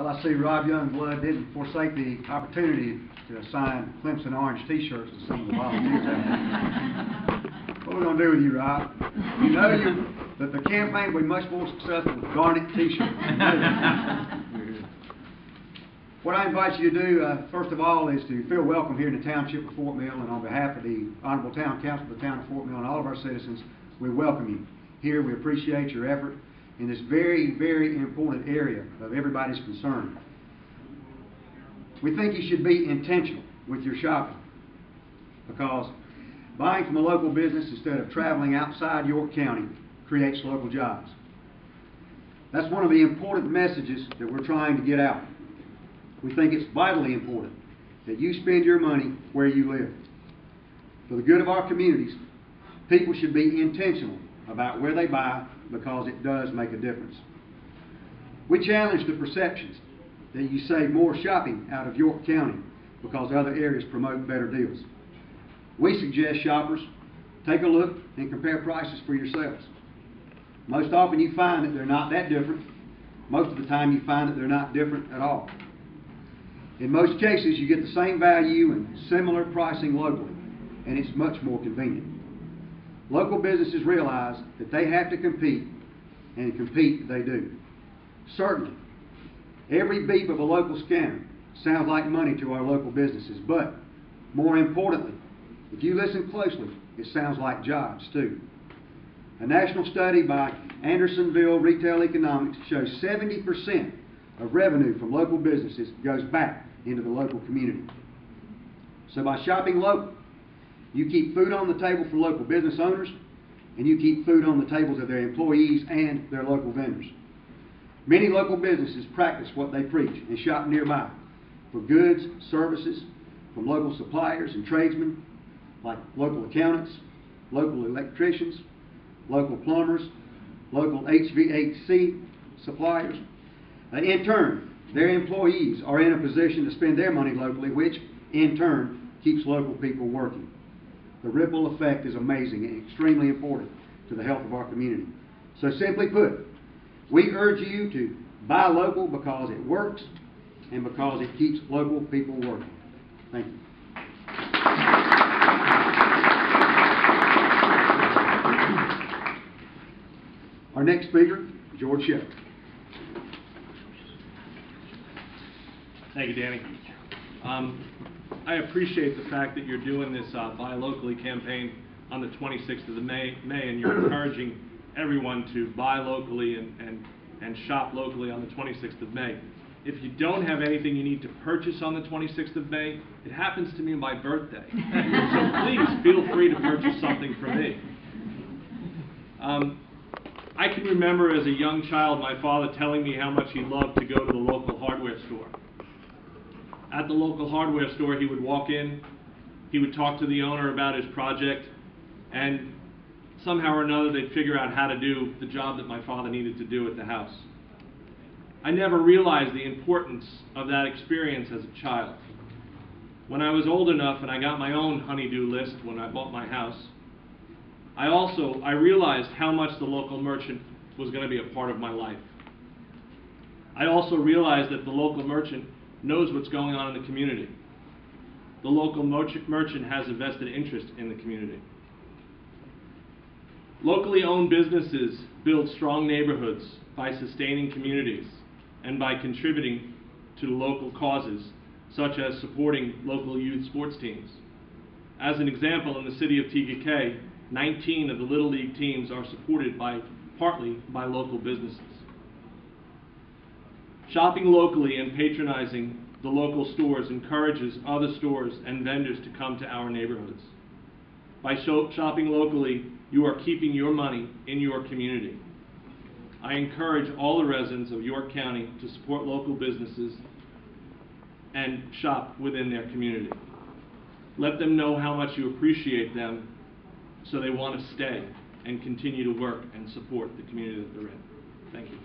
Well, I see Rob Youngblood didn't forsake the opportunity to sign Clemson orange T-shirts to some of the volunteers out there. What are we going to do with you, Rob? You know that the campaign will be much more successful with garnet T-shirts. What I invite you to do, first of all, is to feel welcome here in the Township of Fort Mill, and on behalf of the Honorable Town Council of the Town of Fort Mill and all of our citizens, we welcome you here. We appreciate your effort in this very, very important area of everybody's concern. We think you should be intentional with your shopping, because buying from a local business instead of traveling outside York County creates local jobs. That's one of the important messages that we're trying to get out. We think it's vitally important that you spend your money where you live. For the good of our communities, people should be intentional about where they buy, because it does make a difference. We challenge the perceptions that you save more shopping out of York County because other areas promote better deals. We suggest shoppers take a look and compare prices for yourselves. Most often you find that they're not that different. Most of the time you find that they're not different at all. In most cases you get the same value and similar pricing locally, and it's much more convenient. Local businesses realize that they have to compete, and compete they do. Certainly, every beep of a local scanner sounds like money to our local businesses, but more importantly, if you listen closely, it sounds like jobs too. A national study by Andersonville Retail Economics shows 70% of revenue from local businesses goes back into the local community. So by shopping local, you keep food on the table for local business owners, and you keep food on the tables of their employees and their local vendors. Many local businesses practice what they preach and shop nearby for goods, services from local suppliers and tradesmen, like local accountants, local electricians, local plumbers, local HVAC suppliers. In turn, their employees are in a position to spend their money locally, which in turn keeps local people working. The ripple effect is amazing and extremely important to the health of our community. So simply put, we urge you to buy local because it works and because it keeps local people working. Thank you. Our next speaker, George Sheppard. Thank you, Danny. I appreciate the fact that you're doing this Buy Locally campaign on the 26th of May, and you're encouraging everyone to buy locally and shop locally on the 26th of May. If you don't have anything you need to purchase on the 26th of May, it happens to be my birthday. So please feel free to purchase something from me. I can remember as a young child my father telling me how much he loved to go to the local hardware store. At the local hardware store, he would walk in, he would talk to the owner about his project, and somehow or another they'd figure out how to do the job that my father needed to do at the house. I never realized the importance of that experience as a child. When I was old enough and I got my own honey-do list when I bought my house, I realized how much the local merchant was going to be a part of my life. I also realized that the local merchant knows what's going on in the community. The local merchant has a vested interest in the community. Locally owned businesses build strong neighborhoods by sustaining communities and by contributing to local causes, such as supporting local youth sports teams. As an example, in the city of Tega, 19 of the Little League teams are supported partly by local businesses. Shopping locally and patronizing the local stores encourages other stores and vendors to come to our neighborhoods. By shopping locally, you are keeping your money in your community. I encourage all the residents of York County to support local businesses and shop within their community. Let them know how much you appreciate them so they want to stay and continue to work and support the community that they're in. Thank you.